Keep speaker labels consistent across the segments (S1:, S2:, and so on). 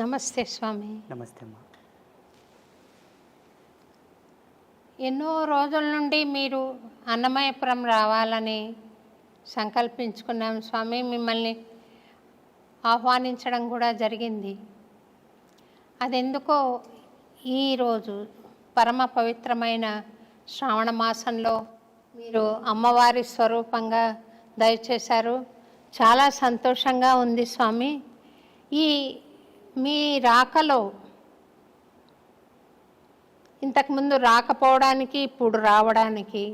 S1: నమస్తే స్వామి.
S2: నమస్తే అమ్మా.
S1: ఎన్నో రోజుల నుండి మీరు అన్నమయపురం రావాలని సంకల్పించుకున్నాం స్వామి. మిమ్మల్ని ఆహ్వానించడం కూడా జరిగింది. అదెందుకో ఈరోజు పరమ పవిత్రమైన శ్రావణ మాసంలో మీరు అమ్మవారి స్వరూపంగా దయచేశారు. చాలా సంతోషంగా ఉంది స్వామి. ఈ మీ రాకలో ఇంతకుముందు రాకపోవడానికి ఇప్పుడు రావడానికి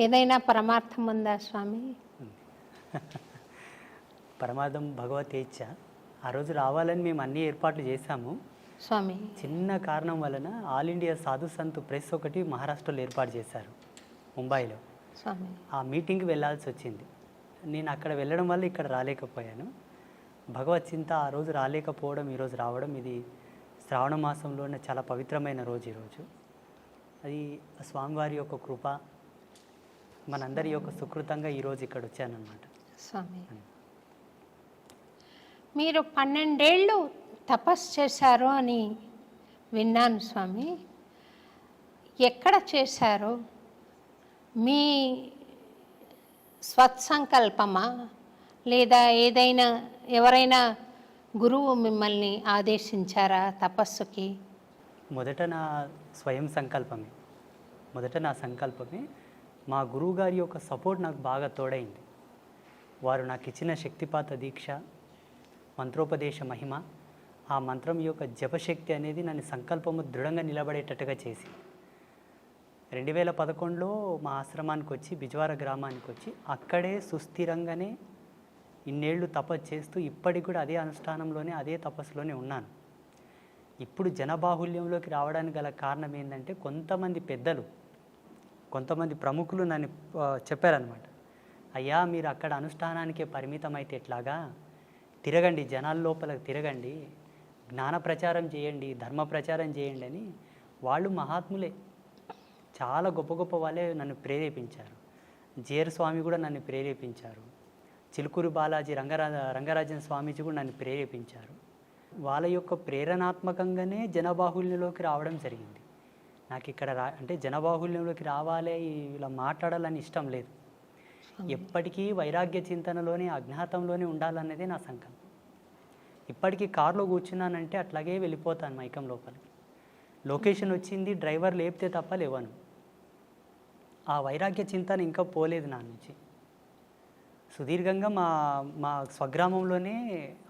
S1: ఏదైనా పరమార్థం ఉందా స్వామి?
S2: పరమార్థం భగవతేచ్ఛ. ఆ రోజు రావాలని మేము అన్ని ఏర్పాట్లు చేశాము
S1: స్వామి.
S2: చిన్న కారణం వలన ఆల్ ఇండియా సాధు సంత్ ప్రెస్ ఒకటి మహారాష్ట్రలో ఏర్పాటు చేశారు, ముంబైలో.
S1: స్వామి,
S2: ఆ మీటింగ్కి వెళ్ళాల్సి వచ్చింది. నేను అక్కడ వెళ్ళడం వల్ల ఇక్కడ రాలేకపోయాను. భగవత్ చింత ఆ రోజు రాలేకపోవడం, ఈరోజు రావడం, ఇది శ్రావణ మాసంలోనే చాలా పవిత్రమైన రోజు ఈరోజు. అది స్వామివారి యొక్క కృప, మనందరి యొక్క సుకృతంగా ఈరోజు ఇక్కడ వచ్చానన్నమాట.
S1: స్వామి, మీరు 12 ఏళ్ళు తపస్సు చేశారు అని విన్నాను స్వామి. ఎక్కడ చేశారు? మీ స్వత్సంకల్పమా లేదా ఏదైనా ఎవరైనా గురువు మిమ్మల్ని ఆదేశించారా తపస్సుకి?
S2: మొదట నా స్వయం సంకల్పమే, నా సంకల్పమే. మా గురువుగారి యొక్క సపోర్ట్ నాకు బాగా తోడైంది. వారు నాకు ఇచ్చిన శక్తిపాత దీక్ష, మంత్రోపదేశ మహిమ, ఆ మంత్రం యొక్క జపశక్తి అనేది నన్ను సంకల్పము దృఢంగా నిలబడేటట్టుగా చేసి 2011లో మా ఆశ్రమానికి వచ్చి, బిజ్వార గ్రామానికి వచ్చి, అక్కడే సుస్థిరంగానే ఇన్నేళ్ళు తపస్సు చేస్తూ ఇప్పటికి కూడా అదే అనుష్ఠానంలోనే, అదే తపస్సులోనే ఉన్నాను. ఇప్పుడు జనబాహుల్యంలోకి రావడానికి గల కారణం ఏంటంటే, కొంతమంది పెద్దలు, కొంతమంది ప్రముఖులు నన్ను చెప్పారనమాట. అయ్యా, మీరు అక్కడ అనుష్ఠానానికే పరిమితం అయితే ఎట్లాగా? తిరగండి, జనాల లోపలికి తిరగండి, జ్ఞాన ప్రచారం చేయండి, ధర్మ ప్రచారం చేయండి అని. వాళ్ళు మహాత్ములే, చాలా గొప్ప గొప్ప వాళ్ళే నన్ను ప్రేరేపించారు. జేర్ స్వామి కూడా నన్ను ప్రేరేపించారు. చిలుకూరు బాలాజీ రంగరాజన్ స్వామీజీ కూడా నన్ను ప్రేరేపించారు. వాళ్ళ యొక్క ప్రేరణాత్మకంగానే జనబాహుల్యంలోకి రావడం జరిగింది. నాకు ఇక్కడ అంటే జనబాహుల్యంలోకి రావాలి, ఇలా మాట్లాడాలని ఇష్టం లేదు. ఎప్పటికీ వైరాగ్య చింతనలోనే, అజ్ఞాతంలోనే ఉండాలన్నదే నా సంకల్పం. ఇప్పటికీ కారులో కూర్చున్నానంటే అట్లాగే వెళ్ళిపోతాను మైకం లోపలికి. లొకేషన్ వచ్చింది, డ్రైవర్ లేపితే తప్ప లేవను. ఆ వైరాగ్య చింతన ఇంకా పోలేదు నా నుంచి. సుదీర్ఘంగా మా స్వగ్రామంలోనే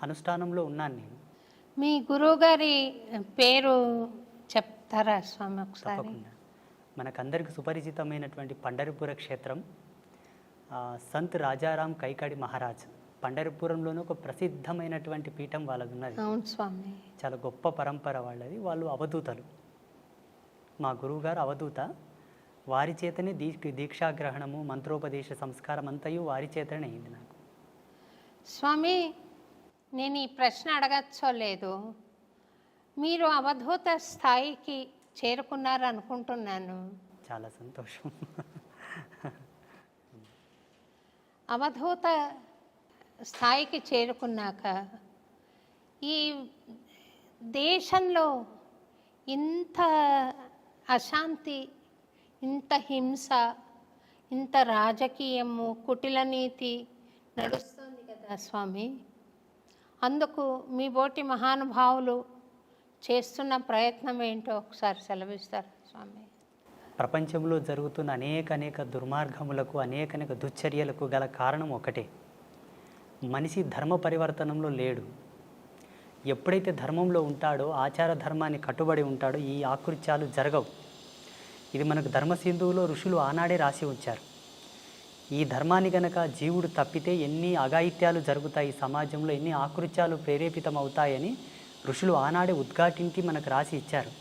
S2: అనుష్ఠానంలో ఉన్నాను నేను.
S1: మీ గురువుగారి పేరు చెప్తారా స్వామి ఒకసారి?
S2: తప్పకుండా. మనకందరికి సుపరిచితమైనటువంటి పండరిపుర క్షేత్రం, సంత్ రాజారాం కైకాడి మహారాజ్. పండరిపురంలోనే ఒక ప్రసిద్ధమైనటువంటి పీఠం వాళ్ళది ఉన్నది.
S1: అవును స్వామి.
S2: చాలా గొప్ప పరంపర వాళ్ళది. వాళ్ళు అవధూతలు. మా గురువుగారు అవధూత. వారి చేతనే దీక్షాగ్రహణము, మంత్రోపదేశ సంస్కారం అంతయు వారి చేతనే అయింది నాకు.
S1: స్వామి, నేను ఈ ప్రశ్న అడగచ్చో లేదు, మీరు అవధూత స్థాయికి చేరుకున్నారనుకుంటున్నాను.
S2: చాలా సంతోషం.
S1: అవధూత స్థాయికి చేరుకున్నాక ఈ దేశంలో ఇంత అశాంతి, ఇంత హింస, ఇంత రాజకీయము, కుటిల నీతి నడుస్తుంది కదా స్వామి. అందుకు మీ బోటి మహానుభావులు చేస్తున్న ప్రయత్నం ఏంటో ఒకసారి సెలవిస్తారు స్వామి?
S2: ప్రపంచంలో జరుగుతున్న అనేక దుర్మార్గములకు, అనేక దుశ్చర్యలకు గల కారణం ఒకటే. మనిషి ధర్మ పరివర్తనంలో లేడు. ఎప్పుడైతే ధర్మంలో ఉంటాడో, ఆచార ధర్మాన్ని కట్టుబడి ఉంటాడో, ఈ ఆకృత్యాలు జరగవు. ఇది మనకు ధర్మసింధువులో ఋషులు ఆనాడే రాసి ఉంచారు. ఈ ధర్మాన్ని గనక జీవుడు తప్పితే ఎన్ని అఘాయిత్యాలు జరుగుతాయి సమాజంలో, ఎన్ని ఆకృత్యాలు ప్రేరేపితం అవుతాయని ఋషులు ఆనాడే ఉద్ఘాటించి మనకు రాసి ఇచ్చారు.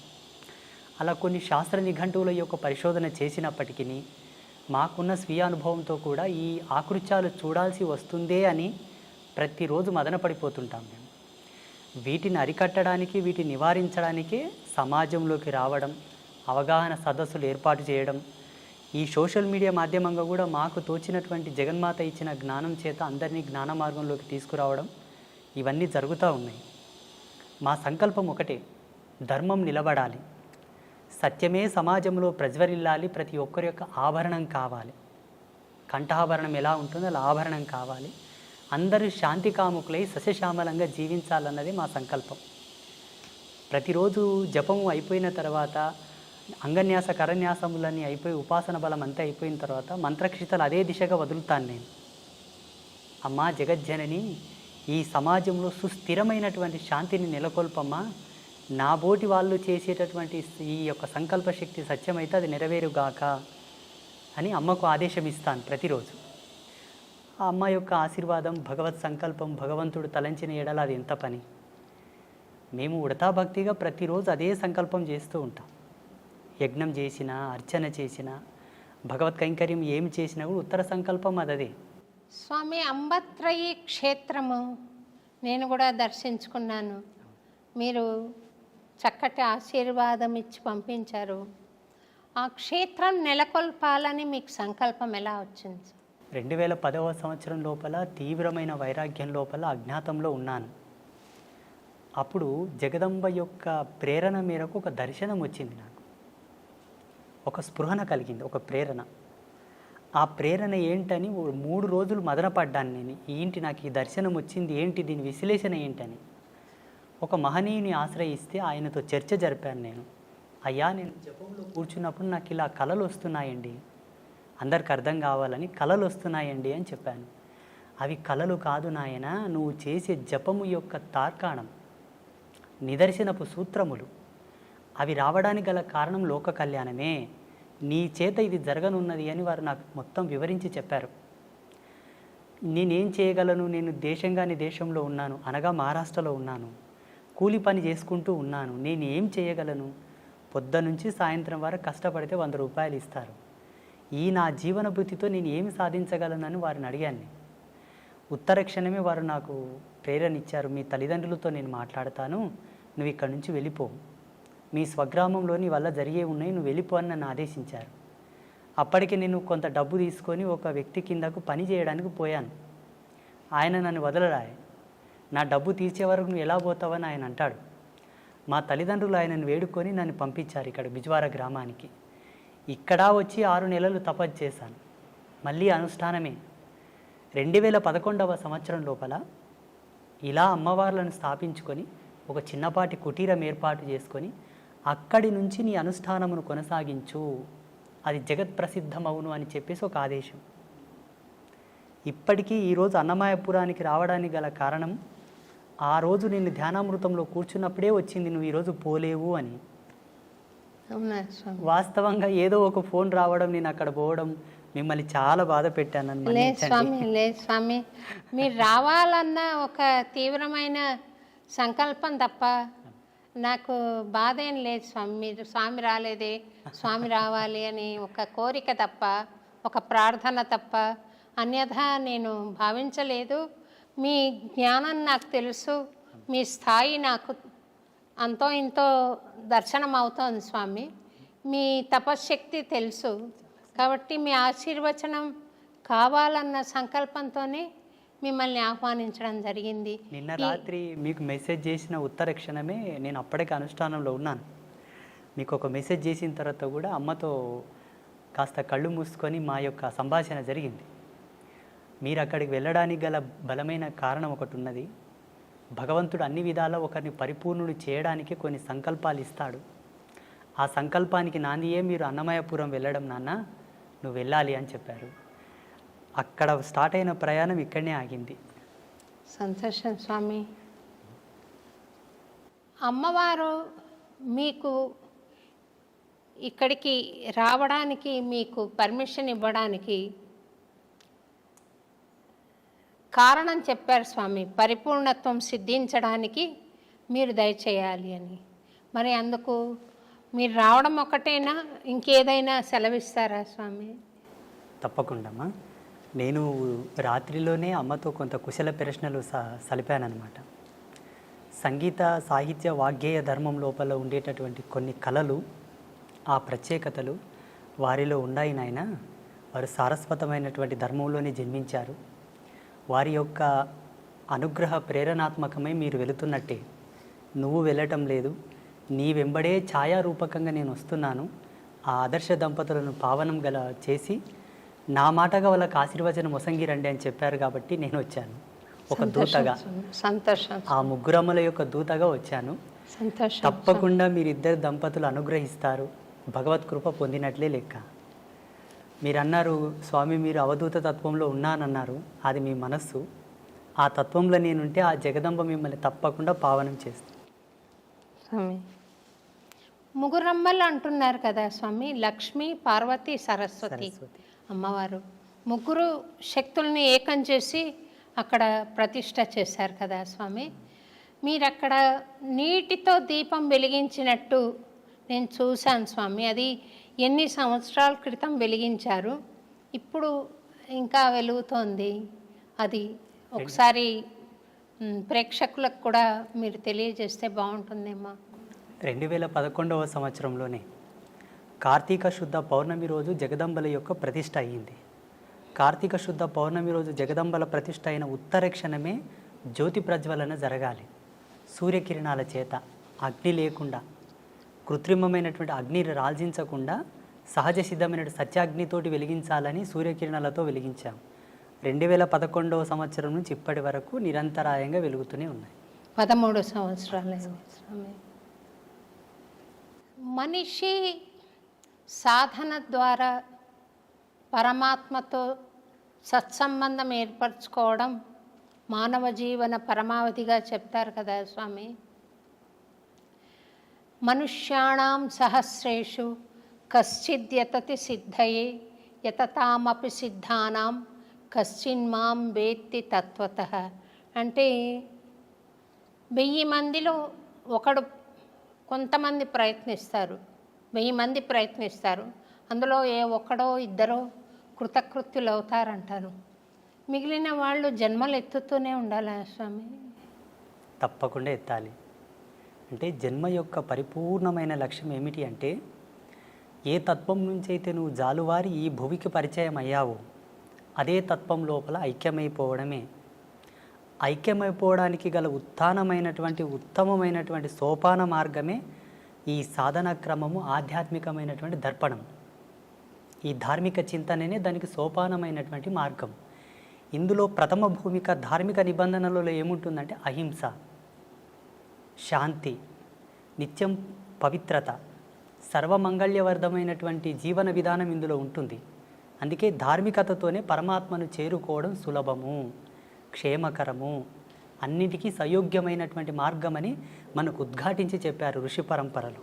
S2: అలా కొన్ని శాస్త్ర నిఘంటువుల యొక్క పరిశోధన చేసినప్పటికీ మాకున్న స్వీయ అనుభవంతో కూడా ఈ ఆకృత్యాలు చూడాల్సి వస్తుందే అని ప్రతిరోజు మదనపడిపోతుంటాం మేము. వీటిని అరికట్టడానికి, వీటిని నివారించడానికే సమాజంలోకి రావడం, అవగాహన సదస్సులు ఏర్పాటు చేయడం, ఈ సోషల్ మీడియా మాధ్యమంగా కూడా మాకు తోచినటువంటి జగన్మాత ఇచ్చిన జ్ఞానం చేత అందరినీ జ్ఞాన మార్గంలోకి తీసుకురావడం, ఇవన్నీ జరుగుతూ ఉన్నాయి. మా సంకల్పం ఒకటే, ధర్మం నిలబడాలి, సత్యమే సమాజంలో ప్రజ్వరిల్లాలి, ప్రతి ఒక్కరి యొక్క ఆభరణం కావాలి. కంఠాభరణం ఎలా ఉంటుందో అలా ఆభరణం కావాలి, అందరూ శాంతి కాముకులై సస్యశ్యామలంగా జీవించాలన్నది మా సంకల్పం. ప్రతిరోజు జపము అయిపోయిన తర్వాత, అంగన్యాస కరన్యాసములన్నీ అయిపోయి, ఉపాసన బలం అంతా అయిపోయిన తర్వాత మంత్రక్షితలు అదే దిశగా వదులుతాను నేను. అమ్మా జగజ్జనని, ఈ సమాజంలో సుస్థిరమైనటువంటి శాంతిని నెలకొల్పమ్మా, నా బోటి వాళ్ళు చేసేటటువంటి ఈ యొక్క సంకల్ప శక్తి సత్యమైతే అది నెరవేరుగాక అని అమ్మకు ఆదేశం ఇస్తాను ప్రతిరోజు. ఆ అమ్మ యొక్క ఆశీర్వాదం, భగవత్ సంకల్పం, భగవంతుడు తలంచిన ఎడల అది ఎంత పని. మేము ఉడతా భక్తిగా ప్రతిరోజు అదే సంకల్పం చేస్తూ ఉంటాం. యజ్ఞం చేసినా, అర్చన చేసినా, భగవత్ కైంకర్యం ఏమి చేసినా కూడా ఉత్తర సంకల్పం అదే.
S1: స్వామి, అంబత్రయి క్షేత్రము నేను కూడా దర్శించుకున్నాను. మీరు చక్కటి ఆశీర్వాదం ఇచ్చి పంపించారు. ఆ క్షేత్రం నెలకొల్పాలని మీకు సంకల్పం ఎలా వచ్చింది?
S2: 2010వ సంవత్సరం లోపల తీవ్రమైన వైరాగ్యం లోపల అజ్ఞాతంలో ఉన్నాను. అప్పుడు జగదంబ యొక్క ప్రేరణ మేరకు ఒక దర్శనం వచ్చింది నాకు. ఒక స్పృహణ కలిగింది, ఒక ప్రేరణ. ఆ ప్రేరణ ఏంటని 3 రోజులు మదనపడ్డాను నేను. ఏంటి నాకు ఈ దర్శనం వచ్చింది, ఏంటి దీని విశ్లేషణ ఏంటని. ఒక మహనీయుని ఆశ్రయిస్తే ఆయనతో చర్చ జరిపాను నేను. అయ్యా, నేను జపంలో కూర్చున్నప్పుడు నాకు ఇలా కళలు వస్తున్నాయండి, అందరికి అర్థం కావాలని కళలు వస్తున్నాయండి అని చెప్పాను. అవి కళలు కాదు నాయన, నువ్వు చేసే జపము యొక్క తార్కాణం, నిదర్శనపు సూత్రములు. అవి రావడానికి గల కారణం లోక కళ్యాణమే. నీ చేత ఇది జరగనున్నది అని వారు నాకు మొత్తం వివరించి చెప్పారు. నేనేం చేయగలను? నేను దేశంగాని దేశంలో ఉన్నాను, అనగా మహారాష్ట్రలో ఉన్నాను, కూలి పని చేసుకుంటూ ఉన్నాను. నేను ఏం చేయగలను? పొద్దునుంచి సాయంత్రం వరకు కష్టపడితే 100 రూపాయలు ఇస్తారు. ఈ నా జీవన భృతితో నేను ఏమి సాధించగలనని వారిని అడిగాను. ఉత్తర క్షణమే వారు నాకు ప్రేరణ ఇచ్చారు. మీ తల్లిదండ్రులతో నేను మాట్లాడతాను, నువ్వు ఇక్కడి నుంచి వెళ్ళిపో, మీ స్వగ్రామంలో నీ వల్ల జరిగే ఉన్నాయి, నువ్వు వెళ్ళిపో అని నన్ను ఆదేశించారు. అప్పటికి నేను కొంత డబ్బు తీసుకొని ఒక వ్యక్తి కిందకు పని చేయడానికి పోయాను. ఆయన నన్ను వదలరాయి. నా డబ్బు తీర్చే వరకు నువ్వు ఎలా పోతావని ఆయన అంటాడు. మా తల్లిదండ్రులు ఆయనను వేడుకొని నన్ను పంపించారు ఇక్కడ బిజ్వార గ్రామానికి. ఇక్కడ వచ్చి 6 నెలలు తపస్సు చేశాను. మళ్ళీ అనుష్ఠానమే. 2011వ సంవత్సరం లోపల ఇలా అమ్మవార్లను స్థాపించుకొని ఒక చిన్నపాటి కుటీరం ఏర్పాటు చేసుకొని అక్కడి నుంచి నీ అనుష్ఠానమును కొనసాగించు, అది జగత్ ప్రసిద్ధమవును అని చెప్పేసి ఒక ఆదేశం. ఇప్పటికీ ఈరోజు అన్నమాయపురానికి రావడానికి గల కారణం, ఆ రోజు నేను ధ్యానామృతంలో కూర్చున్నప్పుడే వచ్చింది, నువ్వు ఈరోజు పోలేవు అని. వాస్తవంగా ఏదో ఒక ఫోన్ రావడం, నేను అక్కడ పోవడం, మిమ్మల్ని చాలా బాధ పెట్టాను.
S1: లేదు స్వామి, లేదు స్వామి, మీరు రావాలన్న ఒక తీవ్రమైన సంకల్పం తప్ప నాకు బాధ ఏం లేదు స్వామి. మీరు స్వామి రాలేదే, స్వామి రావాలి అని ఒక కోరిక తప్ప, ఒక ప్రార్థన తప్ప అన్యథా నేను భావించలేదు. మీ జ్ఞానం నాకు తెలుసు, మీ స్థాయి నాకు అంతో ఇంతో దర్శనం అవుతోంది స్వామి. మీ తపశ్శక్తి తెలుసు కాబట్టి మీ ఆశీర్వచనం కావాలన్న సంకల్పంతోనే మిమ్మల్ని ఆహ్వానించడం జరిగింది.
S2: నిన్న రాత్రి మీకు మెసేజ్ చేసిన ఉత్తర క్షణమే నేను అప్పటికే అనుష్ఠానంలో ఉన్నాను. మీకు ఒక మెసేజ్ చేసిన తర్వాత కూడా అమ్మతో కాస్త కళ్ళు మూసుకొని మా యొక్క సంభాషణ జరిగింది. మీరు అక్కడికి వెళ్ళడానికి గల బలమైన కారణం ఒకటి ఉన్నది. భగవంతుడు అన్ని విధాలా ఒకరిని పరిపూర్ణుడు చేయడానికి కొన్ని సంకల్పాలు ఇస్తాడు. ఆ సంకల్పానికి నాందియే మీరు అన్నమయపురం వెళ్ళడం నాన్న, నువ్వు వెళ్ళాలి అని చెప్పారు. అక్కడ స్టార్ట్ అయిన ప్రయాణం ఇక్కడనే ఆగింది.
S1: సంతోషం స్వామి. అమ్మవారు మీకు ఇక్కడికి రావడానికి, మీకు పర్మిషన్ ఇవ్వడానికి కారణం చెప్పారు స్వామి. పరిపూర్ణత్వం సిద్ధించడానికి మీరు దయచేయాలి అని. మరి అందుకు మీరు రావడం ఒకటేనా, ఇంకేదైనా సెలవిస్తారా స్వామి?
S2: తప్పకుండా. నేను రాత్రిలోనే అమ్మతో కొంత కుశల ప్రశ్నలు సలిపానమాట. సంగీత, సాహిత్య, వాగ్గేయ ధర్మం లోపల ఉండేటటువంటి కొన్ని కళలు, ఆ ప్రత్యేకతలు వారిలో ఉన్నాయి నాయన. వారు సారస్వతమైనటువంటి ధర్మంలోనే జన్మించారు. వారి యొక్క అనుగ్రహ ప్రేరణాత్మకమై మీరు వెళుతున్నట్టే నువ్వు వెళ్ళటం లేదు, నీ వెంబడే ఛాయారూపకంగా నేను వస్తున్నాను. ఆ ఆదర్శ దంపతులను పావనం గల చేసి నా మాటగా వాళ్ళకి ఆశీర్వచనం మొసంగిరండి అని చెప్పారు కాబట్టి నేను వచ్చాను. ఒక దూతగా,
S1: సంతోషం,
S2: ఆ ముగ్గురమ్మల యొక్క దూతగా వచ్చాను.
S1: సంతోషం.
S2: తప్పకుండా మీరిద్దరు దంపతులు అనుగ్రహిస్తారు, భగవత్ కృప పొందినట్లే లెక్క. మీరు అన్నారు స్వామి, మీరు అవధూత తత్వంలో ఉన్నానన్నారు. అది మీ మనస్సు. ఆ తత్వంలో నేనుంటే ఆ జగదంబ మిమ్మల్ని తప్పకుండా పావనం చేస్తుంది.
S1: స్వామి, ముగ్గురమ్మలు అంటున్నారు కదా స్వామి, లక్ష్మి, పార్వతి, సరస్వతి అమ్మవారు. ముగ్గురు శక్తుల్ని ఏకం చేసి అక్కడ ప్రతిష్ట చేశారు కదా స్వామి. మీరు అక్కడ నీటితో దీపం వెలిగించినట్టు నేను చూశాను స్వామి. అది ఎన్ని సంవత్సరాల క్రితం వెలిగించారు, ఇప్పుడు ఇంకా వెలుగుతోంది. అది ఒకసారి ప్రేక్షకులకు కూడా మీరు తెలియజేస్తే బాగుంటుందేమో.
S2: 2011వ సంవత్సరంలోనే కార్తీక శుద్ధ పౌర్ణమి రోజు జగదంబల యొక్క ప్రతిష్ట అయ్యింది. కార్తీక శుద్ధ పౌర్ణమి రోజు జగదంబల ప్రతిష్ట అయిన ఉత్తర క్షణమే జ్యోతి ప్రజ్వలన జరగాలి. సూర్యకిరణాల చేత, అగ్ని లేకుండా, కృత్రిమమైనటువంటి అగ్నిని రాల్జించకుండా సహజ సిద్ధమైన సత్యాగ్నితోటి వెలిగించాలని సూర్యకిరణాలతో వెలిగించాం. 2011వ సంవత్సరం నుంచి ఇప్పటి వరకు నిరంతరాయంగా వెలుగుతూనే ఉన్నాయి.
S1: 13 సంవత్సరాలు. మనిషి సాధన ద్వారా పరమాత్మతో సత్సంబంధం ఏర్పరచుకోవడం మానవ జీవన పరమావధిగా చెప్తారు కదా స్వామి. మనుష్యాణం సహస్రేషు కశ్చిద్యతతి సిద్ధయే యతతామపి సిద్ధానాం కశ్చిన్మాం వేత్తి తత్వతః. అంటే 1000 మందిలో ఒకడు, కొంతమంది ప్రయత్నిస్తారు, 1000 మంది ప్రయత్నిస్తారు, అందులో ఏ ఒక్కడో ఇద్దరో కృతకృత్యులు అవుతారంటారు. మిగిలిన వాళ్ళు జన్మలు ఎత్తుతూనే ఉండాలా స్వామి?
S2: తప్పకుండా ఎత్తాలి. అంటే జన్మ యొక్క పరిపూర్ణమైన లక్ష్యం ఏమిటి అంటే, ఏ తత్వం నుంచి అయితే నువ్వు జాలువారి ఈ భువికి పరిచయం అయ్యావో అదే తత్వం లోపల ఐక్యమైపోవడమే. ఐక్యమైపోవడానికి గల ఉత్తమమైనటువంటి సోపాన మార్గమే ఈ సాధన క్రమము, ఆధ్యాత్మికమైనటువంటి దర్పణం. ఈ ధార్మిక చింతననే దానికి సోపానమైనటువంటి మార్గం. ఇందులో ప్రథమ భూమిక ధార్మిక నిబంధనలలో ఏముంటుందంటే అహింస, శాంతి, నిత్యం పవిత్రత, సర్వమంగళ్యవర్ధమైనటువంటి జీవన విధానం ఇందులో ఉంటుంది. అందుకే ధార్మికతతోనే పరమాత్మను చేరుకోవడం సులభము, క్షేమకరము, అన్నిటికీ సయోగ్యమైనటువంటి మార్గమని మనకు ఉద్ఘాటించి చెప్పారు ఋషి పరంపరలు.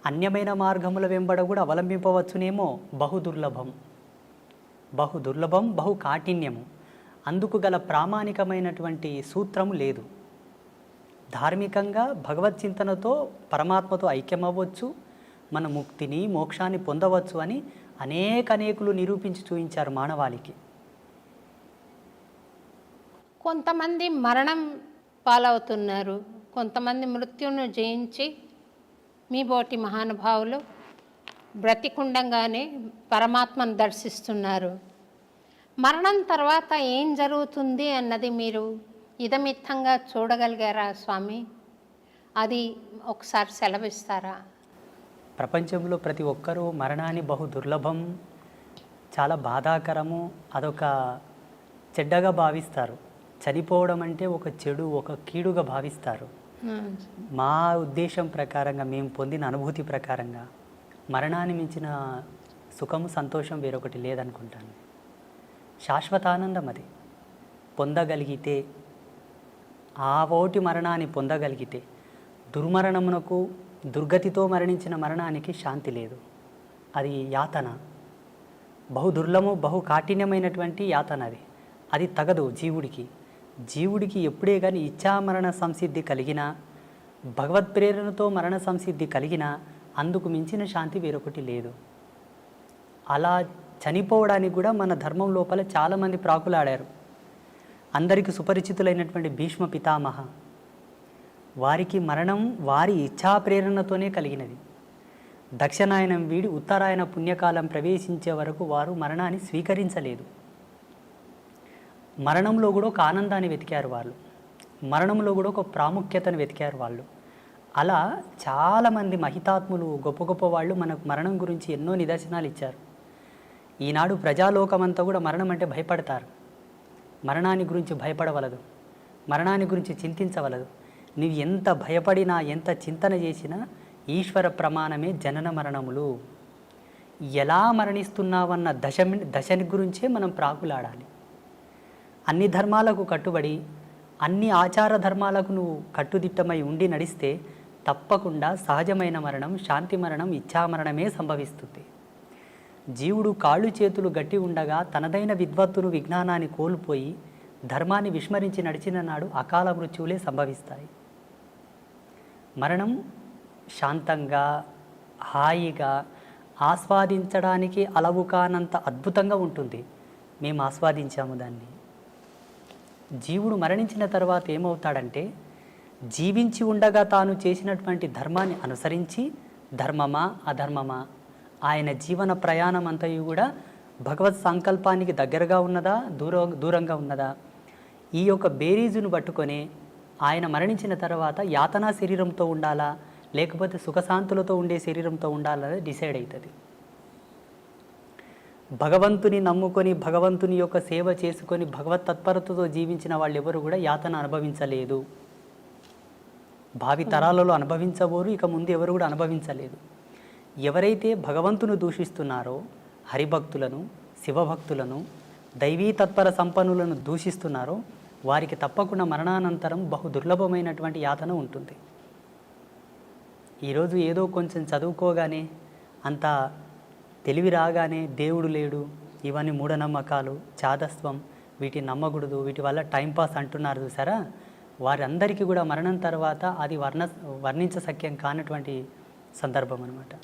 S2: అన్యమైన మార్గముల వెంబడ కూడా అవలంబింపవచ్చునేమో, బహుదుర్లభం, బహు కాఠిన్యము. అందుకు గల ప్రామాణికమైనటువంటి సూత్రము లేదు. ధార్మికంగా భగవద్చింతనతో పరమాత్మతో ఐక్యమవ్వచ్చు, మన ముక్తిని, మోక్షాన్ని పొందవచ్చు అని అనేకులు నిరూపించి చూపించారు మానవాళికి.
S1: కొంతమంది మరణం పాలవుతున్నారు, కొంతమంది మృత్యును జయించి మీ బోటి మహానుభావులు బ్రతికుండంగానే పరమాత్మను దర్శిస్తున్నారు. మరణం తర్వాత ఏం జరుగుతుంది అన్నది మీరు ఇదమిత్తంగా చూడగలిగారా స్వామి? అది ఒకసారి సెలవిస్తారా?
S2: ప్రపంచంలో ప్రతి ఒక్కరూ మరణాన్ని బహు దుర్లభం, చాలా బాధాకరము, అదొక చెడ్డగా భావిస్తారు. చనిపోవడం అంటే ఒక చెడు, ఒక కీడుగా భావిస్తారు. మా ఉద్దేశం ప్రకారంగా, మేము పొందిన అనుభూతి ప్రకారంగా మరణాన్ని మించిన సుఖము, సంతోషం వేరొకటి లేదనుకుంటాను. శాశ్వతానందం అది పొందగలిగితే, ఆ ఓటి మరణాన్ని పొందగలిగితే, దుర్మరణమునకు, దుర్గతితో మరణించిన మరణానికి శాంతి లేదు. అది యాతన, బహు దుర్లభము, బహు కాఠిన్యమైనటువంటి యాతన. అది తగదు జీవుడికి. జీవుడికి ఎప్పుడే కానీ ఇచ్ఛామరణ సంసిద్ధి కలిగినా, భగవత్ ప్రేరణతో మరణ సంసిద్ధి కలిగినా అందుకు మించిన శాంతి వేరొకటి లేదు. అలా చనిపోవడానికి కూడా మన ధర్మం లోపల చాలామంది ప్రాకులాడారు. అందరికీ సుపరిచితులైనటువంటి భీష్మ పితామహ, వారికి మరణం వారి ఇచ్ఛా ప్రేరణతోనే కలిగినది. దక్షిణాయనం వీడి ఉత్తరాయణ పుణ్యకాలం ప్రవేశించే వరకు వారు మరణాన్ని స్వీకరించలేదు. మరణంలో కూడా ఒక ఆనందాన్ని వెతికారు వాళ్ళు. మరణంలో కూడా ఒక ప్రాముఖ్యతను వెతికారు వాళ్ళు. అలా చాలామంది మహితాత్ములు, గొప్ప గొప్ప వాళ్ళు మనకు మరణం గురించి ఎన్నో నిదర్శనాలు ఇచ్చారు. ఈనాడు ప్రజాలోకమంతా కూడా మరణం అంటే భయపడతారు. మరణాన్ని గురించి భయపడవలదు, మరణాన్ని గురించి చింతించవలదు. నీవు ఎంత భయపడినా, ఎంత చింతన చేసినా ఈశ్వర ప్రమాణమే జనన మరణములు. ఎలా మరణిస్తున్నావన్న దశని గురించే మనం ప్రాకులాడాలి. అన్ని ధర్మాలకు కట్టుబడి, అన్ని ఆచార ధర్మాలకు నువ్వు కట్టుదిట్టమై ఉండి నడిస్తే తప్పకుండా సహజమైన మరణం, శాంతి మరణం, ఇచ్ఛామరణమే సంభవిస్తుంది. జీవుడు కాళ్ళు చేతులు గట్టి ఉండగా తనదైన విద్వత్తును, విజ్ఞానాన్ని కోల్పోయి ధర్మాన్ని విస్మరించి నడిచిన నాడు అకాల మృత్యువులే సంభవిస్తాయి. మరణం శాంతంగా, హాయిగా, ఆస్వాదించడానికి అలవు కానంత అద్భుతంగా ఉంటుంది. మేము ఆస్వాదించాము దాన్ని. జీవుడు మరణించిన తర్వాత ఏమవుతాడంటే, జీవించి ఉండగా తాను చేసినటువంటి ధర్మాన్ని అనుసరించి ధర్మమా అధర్మమా, ఆయన జీవన ప్రయాణం అంతయు కూడా భగవత్ సంకల్పానికి దగ్గరగా ఉన్నదా, దూరంగా ఉన్నదా, ఈ యొక్క బేరీజును పట్టుకొని ఆయన మరణించిన తర్వాత యాతనా శరీరంతో ఉండాలా, లేకపోతే సుఖశాంతులతో ఉండే శరీరంతో ఉండాలనేది డిసైడ్ అవుతుంది. భగవంతుని నమ్ముకొని, భగవంతుని యొక్క సేవ చేసుకొని, భగవత్ తత్పరతతో జీవించిన వాళ్ళు ఎవరు కూడా యాతన అనుభవించలేదు. భావి తరాలలో అనుభవించబోరు, ఇక ముందు ఎవరు కూడా అనుభవించలేదు. ఎవరైతే భగవంతుని దూషిస్తున్నారో, హరిభక్తులను, శివభక్తులను, దైవీ తత్పర సంపన్నులను దూషిస్తున్నారో వారికి తప్పకుండా మరణానంతరం బహు దుర్లభమైనటువంటి యాతన ఉంటుంది. ఈరోజు ఏదో కొంచెం చదువుకోగానే, అంత తెలివి రాగానే దేవుడు లేడు, ఇవన్నీ మూఢనమ్మకాలు, చాదస్వం, వీటిని నమ్మకూడదు, వీటి వల్ల టైంపాస్ అంటున్నారు చూసారా, వారందరికీ కూడా మరణం తర్వాత అది వర్ణించశక్యం కానటువంటి సందర్భం అన్నమాట.